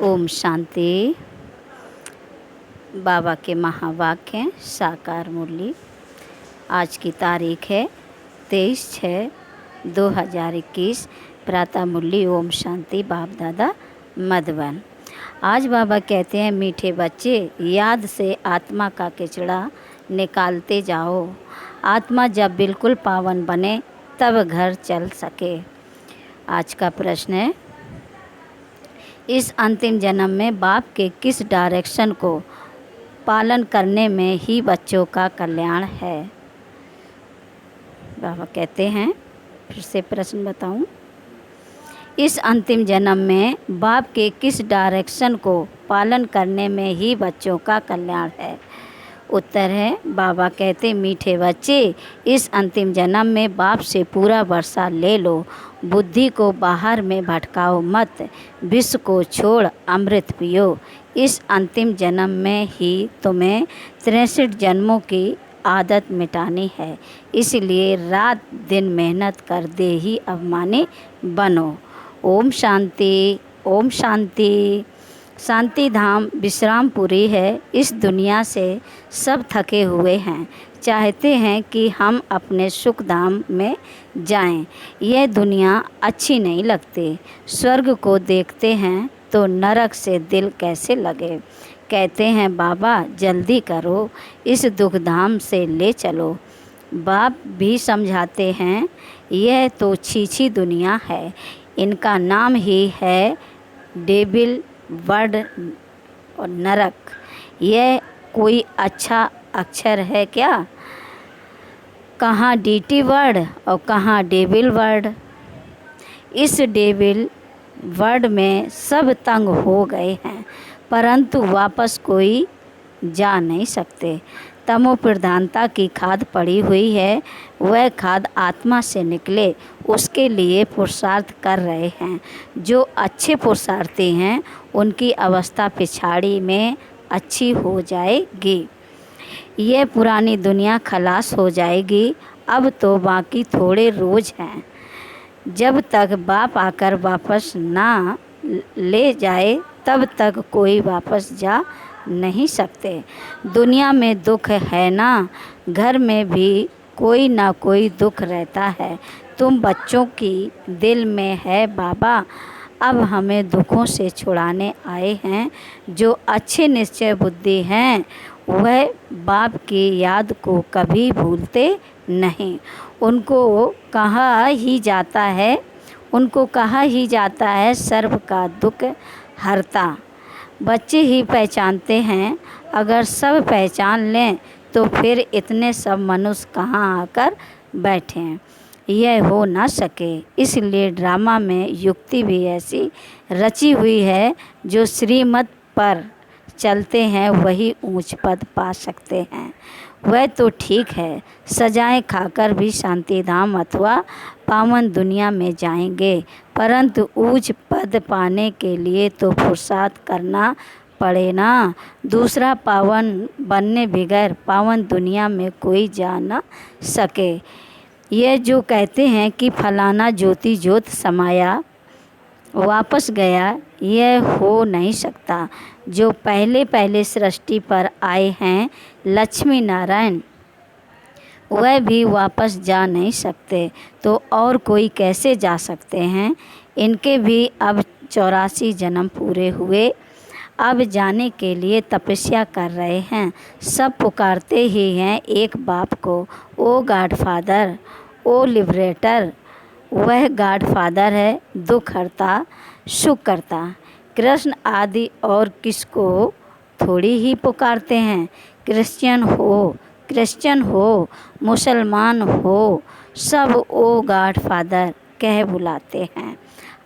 ओम शांति। बाबा के महावाक्य हैं साकार मुरली। आज की तारीख है 23/6/2021। प्रातः मुरली ओम शांति बाप दादा मधुबन। आज बाबा कहते हैं, मीठे बच्चे याद से आत्मा का किचड़ा निकालते जाओ। आत्मा जब बिल्कुल पावन बने तब घर चल सके। आज का प्रश्न है, इस अंतिम जन्म में बाप के किस डायरेक्शन को पालन करने में ही बच्चों का कल्याण है। बाबा कहते हैं, फिर से प्रश्न बताऊं, इस अंतिम जन्म में बाप के किस डायरेक्शन को पालन करने में ही बच्चों का कल्याण है। उत्तर है, बाबा कहते, मीठे बच्चे इस अंतिम जन्म में बाप से पूरा वर्षा ले लो। बुद्धि को बाहर में भटकाओ मत, विष को छोड़ अमृत पियो। इस अंतिम जन्म में ही तुम्हें 63 जन्मों की आदत मिटानी है, इसलिए रात दिन मेहनत कर दे ही अभिमानी बनो। ओम शांति। ओम शांति। शांति धाम विश्रामपुरी है। इस दुनिया से सब थके हुए हैं, चाहते हैं कि हम अपने सुख धाम में जाएं। यह दुनिया अच्छी नहीं लगती। स्वर्ग को देखते हैं तो नरक से दिल कैसे लगे। कहते हैं, बाबा जल्दी करो, इस दुख धाम से ले चलो। बाप भी समझाते हैं, यह तो छीछी दुनिया है। इनका नाम ही है डेविल वर्ड और नरक। यह कोई अच्छा अक्षर है क्या? कहाँ डीटी वर्ड और कहाँ डेविल वर्ड। इस डेविल वर्ड में सब तंग हो गए हैं, परंतु वापस कोई जा नहीं सकते। तमो प्रधानता की खाद पड़ी हुई है, वह खाद आत्मा से निकले उसके लिए पुरुषार्थ कर रहे हैं। जो अच्छे पुरुषार्थी हैं उनकी अवस्था पिछाड़ी में अच्छी हो जाएगी। यह पुरानी दुनिया खलास हो जाएगी। अब तो बाकी थोड़े रोज हैं। जब तक बाप आकर वापस ना ले जाए तब तक कोई वापस जा नहीं सकते। दुनिया में दुख है ना, घर में भी कोई ना कोई दुख रहता है। तुम बच्चों की दिल में है बाबा अब हमें दुखों से छुड़ाने आए हैं। जो अच्छे निश्चय बुद्धि हैं वह बाप की याद को कभी भूलते नहीं। उनको कहा ही जाता है सर्व का दुख हरता। बच्चे ही पहचानते हैं। अगर सब पहचान लें तो फिर इतने सब मनुष्य कहाँ आकर बैठे हैं। यह हो ना सके, इसलिए ड्रामा में युक्ति भी ऐसी रची हुई है, जो श्रीमत पर चलते हैं वही ऊंच पद पा सकते हैं। वह तो ठीक है, सजाएं खाकर भी शांति धाम अथवा पावन दुनिया में जाएंगे, परंतु ऊंच पद पाने के लिए तो पुरुषार्थ करना पड़े ना। दूसरा पावन बनने बगैर पावन दुनिया में कोई जा न सके। यह जो कहते हैं कि फलाना ज्योति ज्योत समाया वापस गया, यह हो नहीं सकता। जो पहले सृष्टि पर आए हैं लक्ष्मी नारायण, वह भी वापस जा नहीं सकते, तो और कोई कैसे जा सकते हैं। इनके भी अब 84 जन्म पूरे हुए, अब जाने के लिए तपस्या कर रहे हैं। सब पुकारते ही हैं एक बाप को, ओ गॉडफादर, ओ लिबरेटर। वह गॉडफादर है, दुख हरता सुख करता। कृष्ण आदि और किसको थोड़ी ही पुकारते हैं। क्रिश्चियन हो मुसलमान हो, सब ओ गॉडफादर कह बुलाते हैं।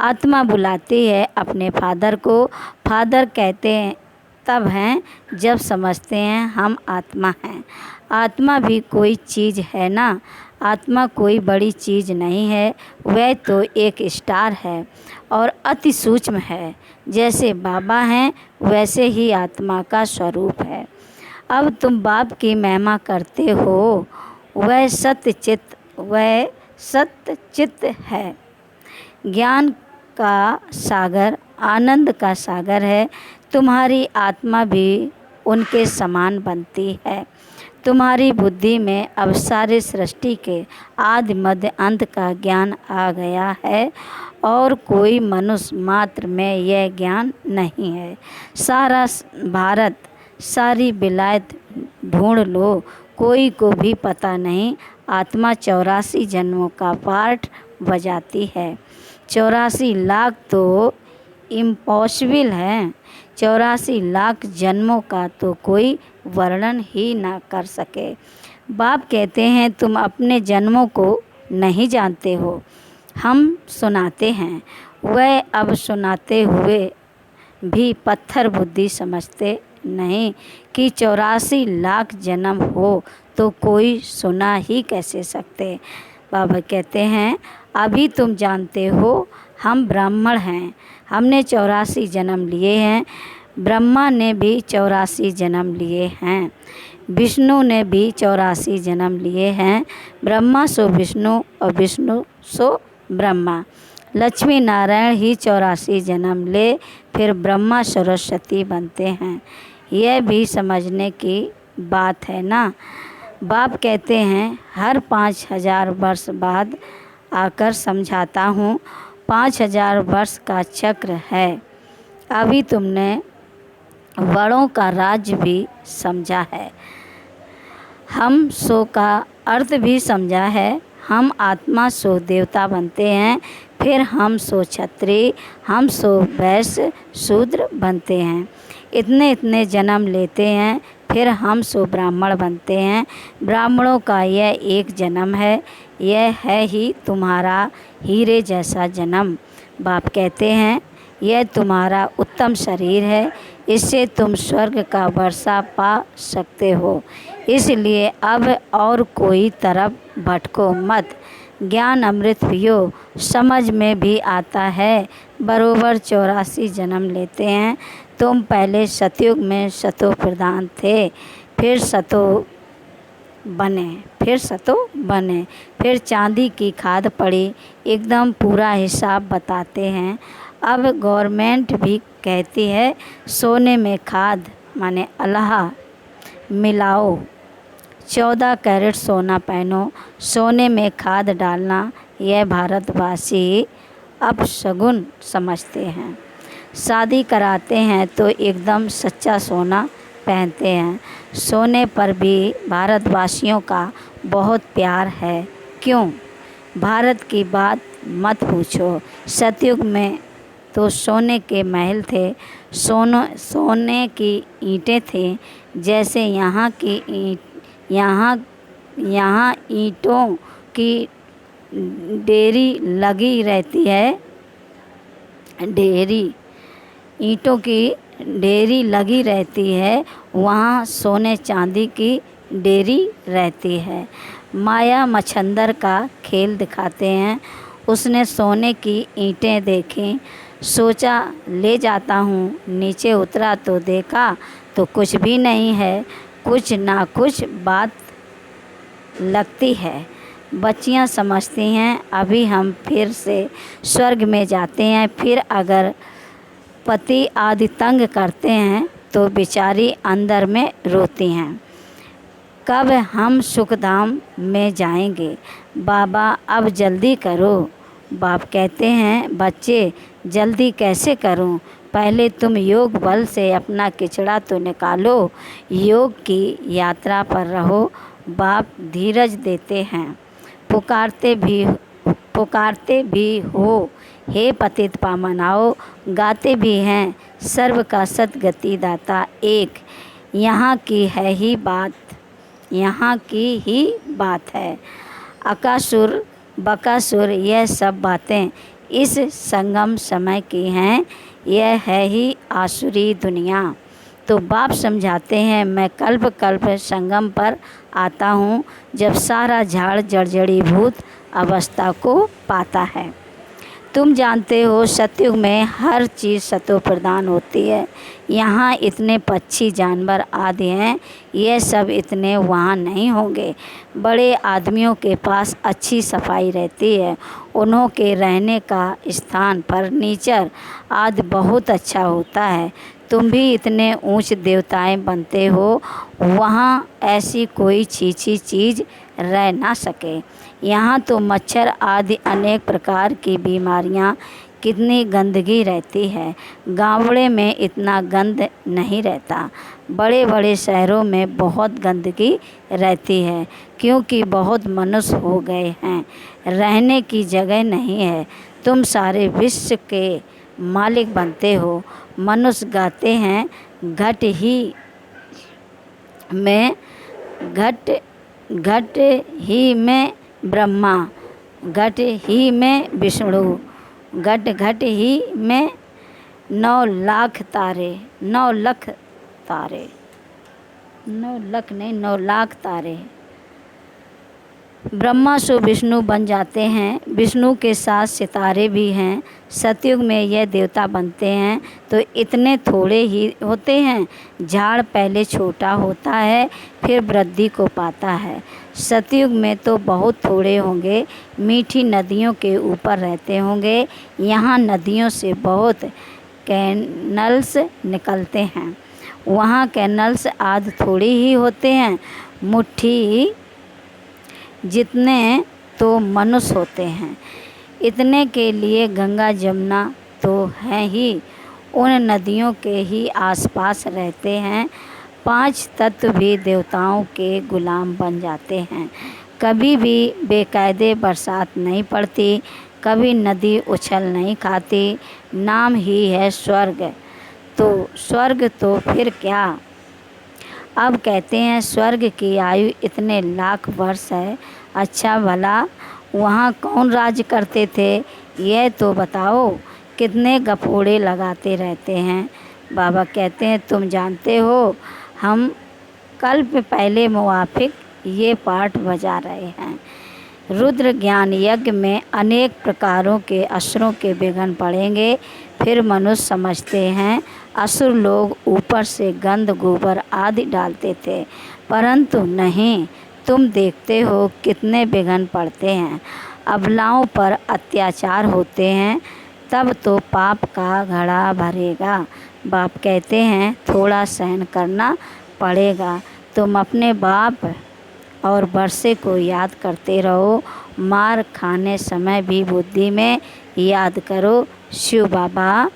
आत्मा बुलाती है अपने फादर को। फादर कहते हैं तब हैं जब समझते हैं हम आत्मा हैं। आत्मा भी कोई चीज़ है ना, आत्मा कोई बड़ी चीज़ नहीं है। वह तो एक स्टार है और अति सूक्ष्म है। जैसे बाबा हैं वैसे ही आत्मा का स्वरूप है। अब तुम बाप की महिमा करते हो, वह सत्य चित्त है। ज्ञान का सागर आनंद का सागर है। तुम्हारी आत्मा भी उनके समान बनती है। तुम्हारी बुद्धि में अब सारी सृष्टि के आदि मध्य अंत का ज्ञान आ गया है और कोई मनुष्य मात्र में यह ज्ञान नहीं है। सारा भारत, सारी विलायत ढूंढ लो, कोई को भी पता नहीं। आत्मा 84 जन्मों का पाठ बजाती है। 84 लाख तो इम्पॉसिबल है। 84 लाख जन्मों का तो कोई वर्णन ही ना कर सके। बाप कहते हैं तुम अपने जन्मों को नहीं जानते हो, हम सुनाते हैं। वह अब सुनाते हुए भी पत्थर बुद्धि समझते नहीं कि 84 लाख जन्म हो तो कोई सुना ही कैसे सकते। बाबा कहते हैं अभी तुम जानते हो हम ब्राह्मण हैं, हमने 84 जन्म लिए हैं। ब्रह्मा ने भी 84 जन्म लिए हैं, विष्णु ने भी 84 जन्म लिए हैं। ब्रह्मा सो विष्णु और विष्णु सो ब्रह्मा। लक्ष्मी नारायण ही 84 जन्म ले फिर ब्रह्मा सरस्वती बनते हैं। यह भी समझने की बात है ना। बाप कहते हैं हर 5000 वर्ष बाद आकर समझाता हूँ। 5000 वर्ष का चक्र है। अभी तुमने बड़ों का राज्य भी समझा है, हम सो का अर्थ भी समझा है। हम आत्मा सो देवता बनते हैं, फिर हम सो क्षत्रिय, हम सो वैश्य शूद्र बनते हैं। इतने इतने जन्म लेते हैं, फिर हम सो ब्राह्मण बनते हैं। ब्राह्मणों का यह एक जन्म है, यह है ही तुम्हारा हीरे जैसा जन्म। बाप कहते हैं यह तुम्हारा उत्तम शरीर है, इससे तुम स्वर्ग का वर्षा पा सकते हो। इसलिए अब और कोई तरफ भटको मत। ज्ञान अमृत पियो, समझ में भी आता है। बरोबर 84 जन्म लेते हैं। तुम पहले सतयुग में सतो प्रधान थे, फिर सतो बने, फिर चांदी की खाद पड़ी। एकदम पूरा हिसाब बताते हैं। अब गवर्नमेंट भी कहती है सोने में खाद माने अल्लाह मिलाओ, 14 कैरेट सोना पहनो, सोने में खाद डालना। यह भारतवासी अब शगुन समझते हैं। शादी कराते हैं तो एकदम सच्चा सोना पहनते हैं। सोने पर भी भारतवासियों का बहुत प्यार है। क्यों? भारत की बात मत पूछो। सतयुग में तो सोने के महल थे, सोने की ईंटें थी। जैसे यहाँ ईंटों की ढेरी लगी रहती है, ईंटों की ढेरी लगी रहती है, वहाँ सोने चांदी की ढेरी रहती है। माया मच्छंदर का खेल दिखाते हैं। उसने सोने की ईंटें देखी, सोचा ले जाता हूँ। नीचे उतरा तो देखा तो कुछ भी नहीं है, कुछ ना कुछ बात लगती है। बच्चियाँ समझती हैं अभी हम फिर से स्वर्ग में जाते हैं। फिर अगर पति आदि तंग करते हैं तो बेचारी अंदर में रोती हैं, कब हम सुखधाम में जाएंगे। बाबा अब जल्दी करो। बाप कहते हैं बच्चे जल्दी कैसे करूं, पहले तुम योग बल से अपना किचड़ा तो निकालो, योग की यात्रा पर रहो। बाप धीरज देते हैं। पुकारते भी हो हे पतित पावन आओ, गाते भी हैं सर्व का सद्गति दाता एक। यहाँ की ही बात है। अकासुर बकासुर यह सब बातें इस संगम समय की हैं। यह है ही आसुरी दुनिया। तो बाप समझाते हैं मैं कल्प कल्प संगम पर आता हूँ, जब सारा झाड़ जड़जड़ीभूत अवस्था को पाता है। तुम जानते हो सतयुग में हर चीज़ सतो प्रधान होती है। यहाँ इतने पक्षी जानवर आदि हैं, ये सब इतने वहाँ नहीं होंगे। बड़े आदमियों के पास अच्छी सफाई रहती है, उन्हों के रहने का स्थान फर्नीचर आदि बहुत अच्छा होता है। तुम भी इतने ऊंच देवताएं बनते हो, वहाँ ऐसी कोई छीछी चीज़ रह ना सके। यहाँ तो मच्छर आदि अनेक प्रकार की बीमारियाँ, कितनी गंदगी रहती है। गाँवड़े में इतना गंद नहीं रहता। बड़े बड़े शहरों में बहुत गंदगी रहती है, क्योंकि बहुत मनुष्य हो गए हैं, रहने की जगह नहीं है। तुम सारे विश्व के मालिक बनते हो। मनुष्य गाते हैं, घट ही में ब्रह्मा, घट ही में विष्णु, घट ही में 9 लाख तारे, 9 लाख तारे, 9 लाख नहीं 9 लाख तारे। ब्रह्मा सो विष्णु बन जाते हैं, विष्णु के साथ सितारे भी हैं। सतयुग में यह देवता बनते हैं तो इतने थोड़े ही होते हैं। झाड़ पहले छोटा होता है, फिर वृद्धि को पाता है। सतयुग में तो बहुत थोड़े होंगे, मीठी नदियों के ऊपर रहते होंगे। यहाँ नदियों से बहुत कैनल्स निकलते हैं, वहाँ कैनल्स आदि थोड़ी ही होते हैं, मुट्ठी जितने तो मनुष्य होते हैं। इतने के लिए गंगा जमुना तो हैं ही, उन नदियों के ही आसपास रहते हैं। 5 तत्व भी देवताओं के गुलाम बन जाते हैं। कभी भी बेकायदे बरसात नहीं पड़ती, कभी नदी उछल नहीं खाती। नाम ही है स्वर्ग, तो स्वर्ग तो फिर क्या। अब कहते हैं स्वर्ग की आयु इतने लाख वर्ष है। अच्छा भला वहाँ कौन राज करते थे, यह तो बताओ। कितने गपोड़े लगाते रहते हैं। बाबा कहते हैं तुम जानते हो, हम कल्प पहले मुवाफिक ये पाठ बजा रहे हैं। रुद्र ज्ञान यज्ञ में अनेक प्रकारों के असुरों के विघ्न पड़ेंगे। फिर मनुष्य समझते हैं असुर लोग ऊपर से गंध गोबर आदि डालते थे, परंतु नहीं। तुम देखते हो कितने विघ्न पड़ते हैं, अबलाओं पर अत्याचार होते हैं, तब तो पाप का घड़ा भरेगा। बाप कहते हैं थोड़ा सहन करना पड़ेगा। तुम अपने बाप और वर्षे को याद करते रहो। मार खाने समय भी बुद्धि में याद करो, शिव बाबा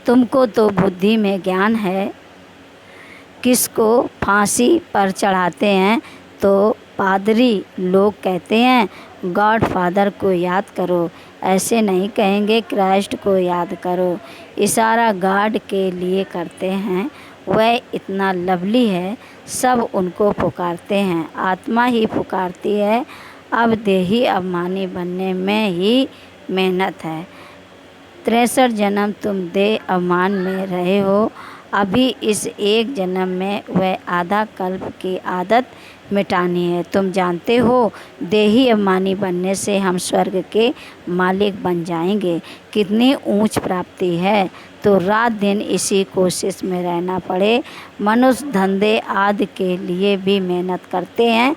तुमको तो बुद्धि में ज्ञान है। किसको फांसी पर चढ़ाते हैं तो पादरी लोग कहते हैं गॉड फादर को याद करो, ऐसे नहीं कहेंगे क्राइस्ट को याद करो। इशारा गॉड के लिए करते हैं, वह इतना लवली है, सब उनको पुकारते हैं, आत्मा ही पुकारती है। अब देही अभिमानी बनने में ही मेहनत है। 63 जन्म तुम देह अभिमान में रहे हो, अभी इस एक जन्म में वह आधा कल्प की आदत मिटानी है। तुम जानते हो देही अभिमानी बनने से हम स्वर्ग के मालिक बन जाएंगे। कितनी ऊंच प्राप्ति है, तो रात दिन इसी कोशिश में रहना पड़े। मनुष्य धंधे आदि के लिए भी मेहनत करते हैं।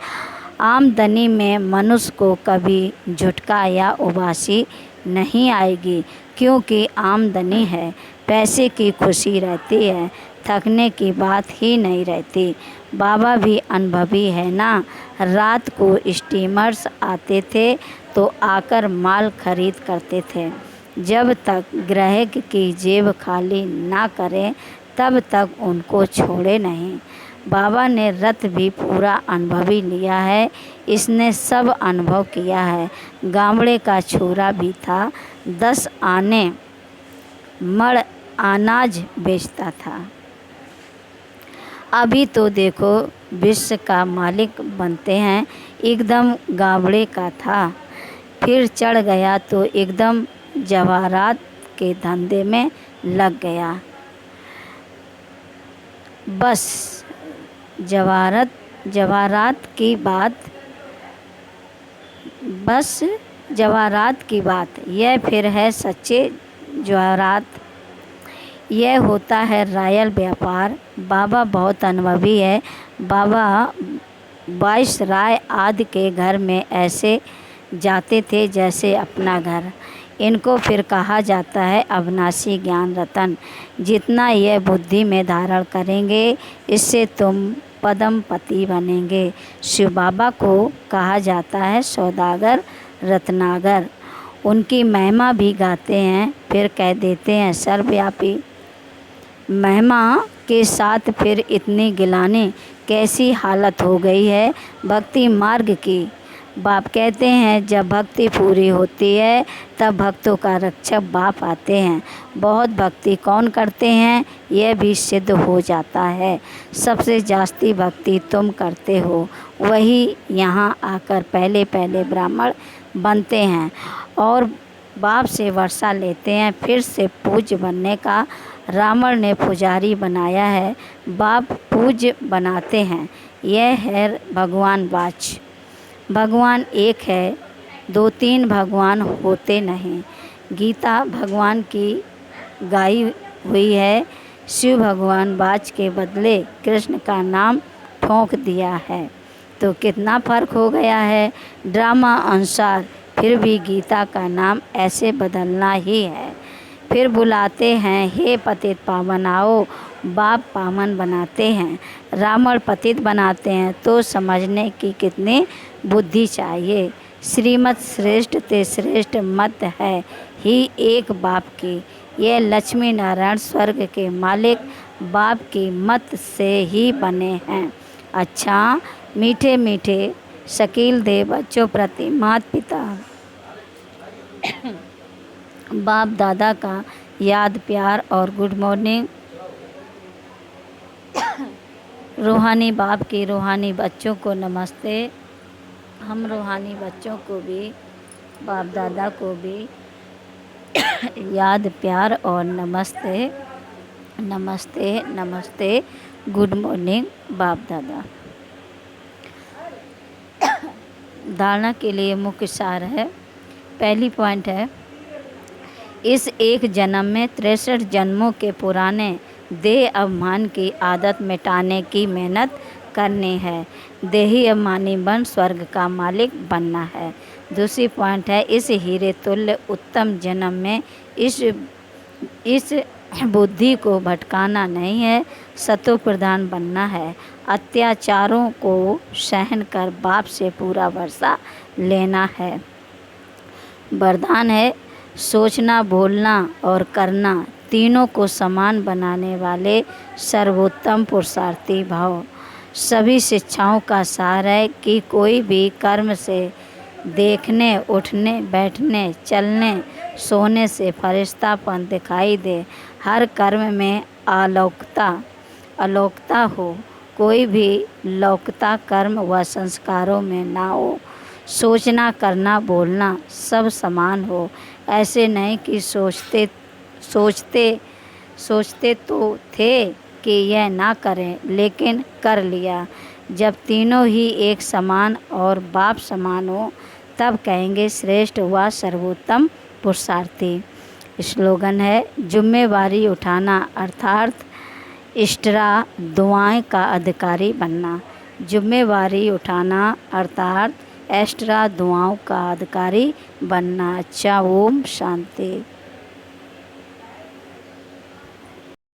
आमदनी में मनुष्य को कभी झुटका या उबासी नहीं आएगी, क्योंकि आमदनी है, पैसे की खुशी रहती है, थकने की बात ही नहीं रहती। बाबा भी अनुभवी है ना। रात को स्टीमर्स आते थे तो आकर माल खरीद करते थे। जब तक ग्राहक की जेब खाली ना करें तब तक उनको छोड़े नहीं। बाबा ने रथ भी पूरा अनुभवी लिया है, इसने सब अनुभव किया है। गामड़े का छोरा भी था, 10 आने मड़ अनाज बेचता था। अभी तो देखो विश्व का मालिक बनते हैं। एकदम गावड़े का था, फिर चढ़ गया तो एकदम जवाहरात के धंधे में लग गया। बस जवाहरात की बात, बस जवाहरात की बात, यह फिर है सच्चे जवाहरात। यह होता है रॉयल व्यापार। बाबा बहुत अनुभवी है। बाबा वाइसराय आदि के घर में ऐसे जाते थे जैसे अपना घर। इनको फिर कहा जाता है अविनाशी ज्ञान रतन। जितना यह बुद्धि में धारण करेंगे, इससे तुम पदमपति बनेंगे। शिव बाबा को कहा जाता है सौदागर रत्नागर। उनकी महिमा भी गाते हैं, फिर कह देते हैं सर्वव्यापी। महिमा के साथ फिर इतनी गिलानी कैसी हालत हो गई है भक्ति मार्ग की। बाप कहते हैं जब भक्ति पूरी होती है तब भक्तों का रक्षक बाप आते हैं। बहुत भक्ति कौन करते हैं यह भी सिद्ध हो जाता है। सबसे जास्ती भक्ति तुम करते हो, वही यहाँ आकर पहले पहले ब्राह्मण बनते हैं और बाप से वर्षा लेते हैं। फिर से पूज्य बनने का रावण ने पुजारी बनाया है, बाप पूज्य बनाते हैं। यह है भगवान वाच। भगवान एक है, दो तीन भगवान होते नहीं। गीता भगवान की गाई हुई है। शिव भगवान वाच के बदले कृष्ण का नाम ठोंक दिया है, तो कितना फर्क हो गया है। ड्रामा अनुसार फिर भी गीता का नाम ऐसे बदलना ही है। फिर बुलाते हैं हे पतित पावन आओ, बाप पावन बनाते हैं। रावण पतित बनाते हैं, तो समझने की कितनी बुद्धि चाहिए। श्रीमत श्रेष्ठ ते श्रेष्ठ मत है ही एक बाप की। ये लक्ष्मी नारायण स्वर्ग के मालिक बाप की मत से ही बने हैं। अच्छा, मीठे मीठे शकील दे बच्चों प्रति माता पिता बाप दादा का याद प्यार और गुड मॉर्निंग। रूहानी बाप की रूहानी बच्चों को नमस्ते। हम रूहानी बच्चों को भी बाप दादा को भी याद प्यार और नमस्ते नमस्ते नमस्ते गुड मॉर्निंग बाप दादा। धारणा के लिए मुख्य सार है। पहली पॉइंट है, इस एक जन्म में 63 जन्मों के पुराने देह अभिमान की आदत मिटाने की मेहनत करनी है। देही अभिमानी बन स्वर्ग का मालिक बनना है। दूसरी पॉइंट है, इस हीरे तुल्य उत्तम जन्म में इस बुद्धि को भटकाना नहीं है, सतो प्रधान बनना है। अत्याचारों को सहन कर बाप से पूरा वर्षा लेना है। वरदान है, सोचना बोलना और करना तीनों को समान बनाने वाले सर्वोत्तम पुरुषार्थी भाव। सभी शिक्षाओं का सार है कि कोई भी कर्म से देखने उठने बैठने चलने सोने से फरिश्तापन दिखाई दे। हर कर्म में अलौकिकता हो, कोई भी लौकिकता कर्म व संस्कारों में ना हो। सोचना करना बोलना सब समान हो। ऐसे नहीं कि सोचते तो थे कि यह ना करें लेकिन कर लिया। जब तीनों ही एक समान और बाप समान हो तब कहेंगे श्रेष्ठ व सर्वोत्तम पुरुषार्थी। स्लोगन है, जिम्मेवारी उठाना अर्थात इष्टरा दुआएं का अधिकारी बनना। जिम्मेवारी उठाना अर्थात एक्स्ट्रा दुआओं का अधिकारी बनना। अच्छा, ओम शांति।